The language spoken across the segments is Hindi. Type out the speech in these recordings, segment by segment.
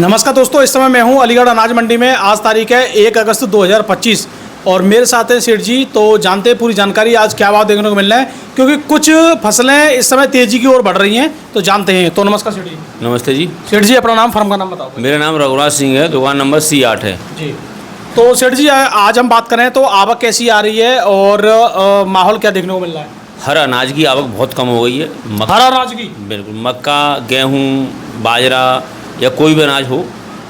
नमस्कार दोस्तों, इस समय मैं हूं अलीगढ़ अनाज मंडी में। आज तारीख है 1 अगस्त 2025 और मेरे साथ हैं सेठ जी। तो जानते हैं पूरी जानकारी आज क्या भाव देखने को मिल रहा है, क्योंकि कुछ फसलें इस समय तेजी की ओर बढ़ रही हैं। तो जानते हैं। तो नमस्कार सेठ जी। नमस्ते जी। सेठ जी, अपना नाम, फर्म का नाम बताओ। मेरा नाम रघुराज सिंह है, दुकान नंबर C8 है जी। तो सेठ जी, आज हम बात करें तो आवक कैसी आ रही है और माहौल क्या देखने को मिल रहा है? हर अनाज की आवक बहुत कम हो गई है। हर अनाज की? बिल्कुल। मक्का, गेहूँ, बाजरा या कोई भी अनाज हो,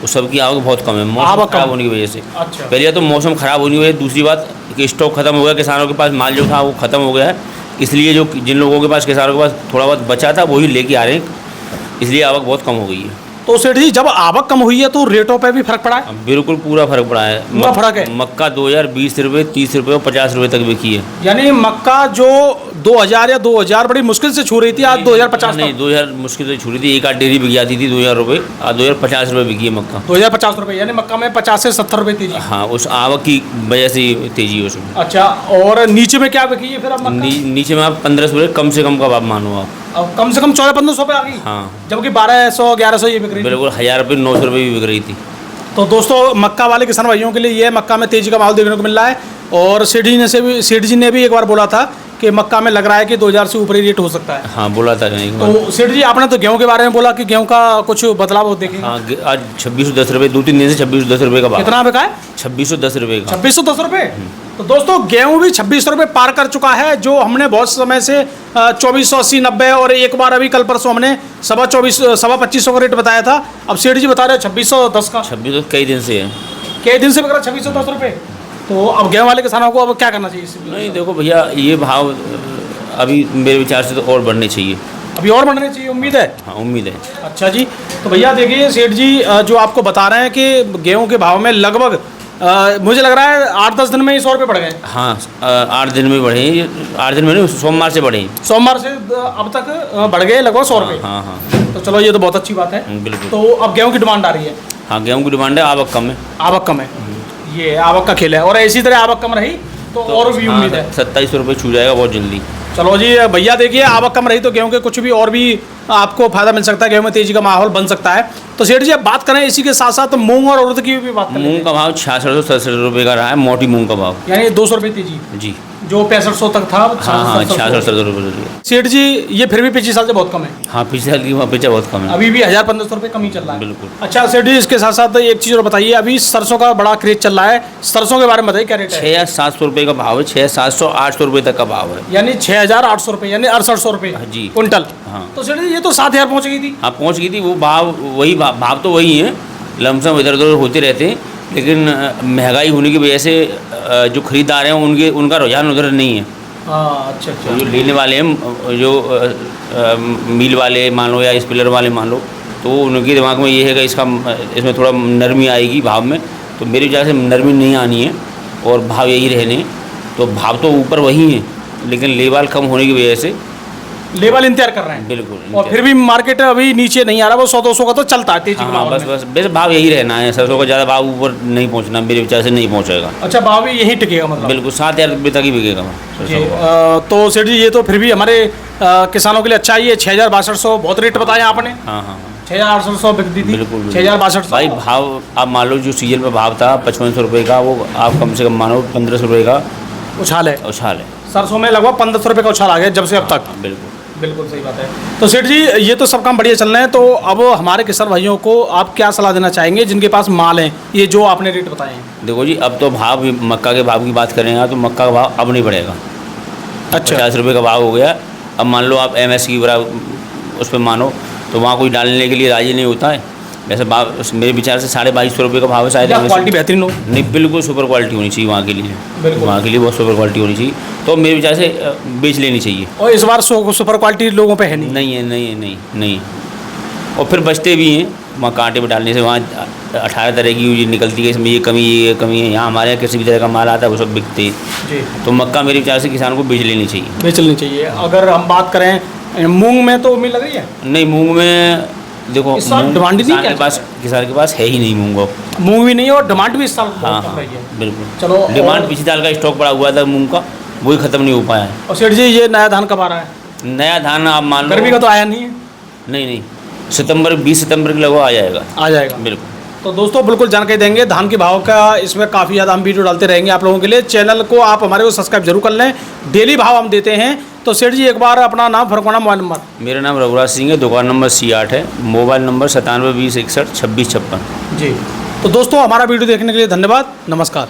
उस सब की आवक बहुत कम है मौसम खराब होने की वजह से। अच्छा। पहले तो मौसम खराब होने की वजह से, दूसरी बात कि स्टॉक खत्म हो गया, किसानों के पास माल जो था वो खत्म हो गया है। इसलिए जो जिन लोगों के पास, किसानों के पास थोड़ा बहुत बचा था वही लेके आ रहे हैं, इसलिए आवक बहुत कम हो गई है। तो सेठ जी, जब आवक कम हुई है तो रेटों पे भी फर्क पड़ा है? बिल्कुल, पूरा फर्क पड़ा है। पूरा फर्क है। मक्का 2020 रुपये, 30 रुपये और 50 रुपये तक बिकी है। यानी मक्का जो 2000 या 2000 बड़ी मुश्किल से छू रही थी, आज 2050 नहीं, 2000 मुश्किल से छू रही थी। एक आध डेयरी बिक जाती थी 2000 रुपये, आज 2050 रुपये बिकी है मक्का। 2050 रुपये, यानी मक्का में 50 से 70 रुपये तेजी। हाँ, उस आवक की वजह से तेजी है उसमें। अच्छा, और नीचे में क्या बिकी है फिर अब मक्का? नीचे में आप 1500 रुपये कम से कम का भाव मानो आप। अब कम से कम 1400-1500 पे आ गई। हाँ, जबकि 1200-1100 ये बिक रही थी। बिल्कुल। 1000 रुपये, 900 रुपये भी बिक रही थी। तो दोस्तों, मक्का वाले किसान भाइयों के लिए ये मक्का में तेजी का माहौल देखने को मिल रहा है। और सेठ जी ने भी एक बार बोला था कि मक्का में लग रहा है कि 2000 से ऊपर ही रेट हो सकता है। हाँ, बोला था नहीं। तो सेठ जी, आपने तो गेहूं के बारे में बोला कि गेहूं का कुछ बदलाव देखेंगे। हाँ, आज 2610 रुपये, 2-3 दिन से 2610 रुपये का भाव। कितना बिका है? 2610 रुपये का। 2610 रुपये। तो दोस्तों, गेहूं भी 2600 रुपये पार कर चुका है, जो हमने बहुत समय से 2480, 90 और एक बार अभी कल परसों हमने 2500 का रेट बताया था। अब सेठ जी बता रहे हैं 2610 का। 26 कई दिन से है। कई दिन से बिक रहा 2610 रुपये। तो अब गेहूं वाले किसानों को अब क्या करना चाहिए? नहीं, देखो भैया, ये भाव अभी मेरे विचार से तो और बढ़ने चाहिए। अभी और बढ़ने चाहिए, उम्मीद है? हाँ, उम्मीद है। अच्छा जी। तो भैया देखिए, सेठ जी जो आपको बता रहे हैं कि गेहूं के भाव में लगभग मुझे लग रहा है 8-10 दिन में ही 100 रुपये बढ़ गए। हाँ, 8 दिन में बढ़े। 8 दिन में नहीं, सोमवार से बढ़े। सोमवार से अब तक बढ़ गए लगभग 100 रुपये। हाँ, हाँ। तो चलो, ये तो बहुत अच्छी बात है। बिल्कुल। तो अब गेहूं की डिमांड आ रही है? हाँ, गेहूँ की डिमांड है, आवक कम है। आवक कम है, ये आवक का खेल है। और इसी तरह आवक कम रही तो और भी उम्मीद है 2700 रुपये छू जाएगा बहुत जल्दी। चलो जी भैया, देखिए, आवक कम रही तो गेहूं के कुछ भी और भी आपको फायदा मिल सकता है, गेहूं में तेजी का माहौल बन सकता है। तो सेठ जी, अब बात करें इसी के साथ साथ मूंग और उड़द की भी बात करें। मूंग का भाव 6667 रुपये का रहा है, मोटी मूंग का भाव। यानी 200 रुपये तेजी, जी। जो 6500 तक था। हाँ, 6667 रुपये। सेठ जी, ये फिर भी पिछले साल से बहुत कम है। हाँ, पिछले साल की अपेक्षा बहुत कम है। अभी भी 1000-1500 रुपये कम ही चल रहा है। बिल्कुल। अच्छा सेठ जी, इसके साथ साथ एक चीज़ और बताइए, अभी सरसों का बड़ा क्रेज चल रहा है, सरसों के बारे में बताइए, क्या रेट है? 6700 रुपये का भाव है। 6700-800 रुपये तक का भाव है। यानी 6800 रुपये, यानी 6800 रुपये जी। कुंटल। हाँ। तो सेठ जी, ये तो 7000 पहुँच गई थी। हाँ, पहुँच गई थी। वो भाव वही भाव तो वही है, लमसम इधर उधर होते रहते हैं, लेकिन महंगाई होने की वजह से जो खरीदार हैं उनका रुझान उधर नहीं है। अच्छा। जो लेने वाले हैं, जो मिल वाले मान लो या स्पिलर वाले मान लो, तो उनके दिमाग में ये है कि इसमें थोड़ा नरमी आएगी भाव में। तो मेरी वजह से नरमी नहीं आनी है और भाव यही रहने। तो भाव तो ऊपर वही है, लेकिन लेवल कम होने की वजह से लेवल इंतजार कर रहे हैं। बिल्कुल। और फिर भी मार्केट अभी नीचे नहीं आ रहा, वो 100-200 का तो चलता है तेजी के हाँ, माहौल में। बस भाव यही रहना है। सरसों का ज़्यादा भाव ऊपर नहीं पहुंचना, मेरे विचार से नहीं पहुंचेगा। अच्छा, भाव भी यही टिकेगा मतलब? बिल्कुल, 7000 रुपये तक ही बिकेगा सरसों का। तो सेठ जी, ये तो फिर भी हमारे किसानों के लिए अच्छा ही है। 6000-6200 बहुत रेट बताया आपने। हाँ, हाँ। 6800 बिकती थी। बिल्कुल। 6000-6200 भाई, भाव आप मान लो जो सीजन में भाव था 5500 रुपये का, वो आप कम से कम मानो 1500 रुपये का उछाल है। उछाल है। सरसों में लगभग 1500 रुपये का उछाल आ गया जब से अब तक। बिल्कुल सही बात है। तो सेठ जी, ये तो सब काम बढ़िया चल रहे हैं। तो अब हमारे किसान भाइयों को आप क्या सलाह देना चाहेंगे जिनके पास माल है, ये जो आपने रेट बताए हैं? देखो जी, अब तो भाव, मक्का के भाव की बात करेंगे तो मक्का का भाव अब नहीं बढ़ेगा। अच्छा। 50 रुपये का भाव हो गया। अब मान लो आप MS की उस पर मानो, तो वहाँ कोई डालने के लिए राजी नहीं होता है। वैसे भाव मेरे विचार से 2250 रुपये का भाव है शायद। क्वालिटी बेहतरीन हो? नहीं, बिल्कुल सुपर क्वालिटी होनी चाहिए वहाँ के लिए। बिल्कुल। वहाँ के लिए बहुत सुपर क्वालिटी होनी चाहिए, तो मेरे विचार से बेच लेनी चाहिए। और इस बार सुपर क्वालिटी लोगों पे है नहीं? नहीं है, नहीं है, नहीं। और फिर बचते भी हैं वहाँ कांटे में डालने से। वहाँ 18 तरह की निकलती है, इसमें ये कमी है। यहाँ हमारे यहाँ किसी भी तरह का माल आता है, वो सब बिकते हैं जी। तो मक्का मेरे विचार से किसान को बेच लेनी चाहिए। अगर हम बात करें मूंग में, तो उम्मीद लग रही है? नहीं, मूंग में देखो, डिमांड ही नहीं, किसान के पास है ही नहीं मूंग। मूंग भी नहीं और डिमांड भी इस साल हाँ, कम रही है। बिल्कुल। चलो, डिमांड पिछले साल का स्टॉक पड़ा हुआ था मूंग का, वही ख़त्म नहीं हो पाया है। और सेठ जी, ये नया धान कब आ रहा है? नया धान आप मान लो, गर्मी का तो आया नहीं है? नहीं, सितंबर 20 सितंबर के लगभग आ जाएगा। आ जाएगा। बिल्कुल। तो दोस्तों बिल्कुल जानकारी देंगे धान के भाव का, इसमें काफ़ी ज़्यादा हम वीडियो डालते रहेंगे आप लोगों के लिए। चैनल को आप हमारे को सब्सक्राइब जरूर कर लें, डेली भाव हम देते हैं। तो सेठ जी एक बार अपना नाम, फरमाना, मोबाइल नंबर। मेरा नाम रघुराज सिंह है, दुकान नंबर C8 है, मोबाइल नंबर 97 20 61 26 56। जी। तो दोस्तों हमारा वीडियो देखने के लिए धन्यवाद, नमस्कार।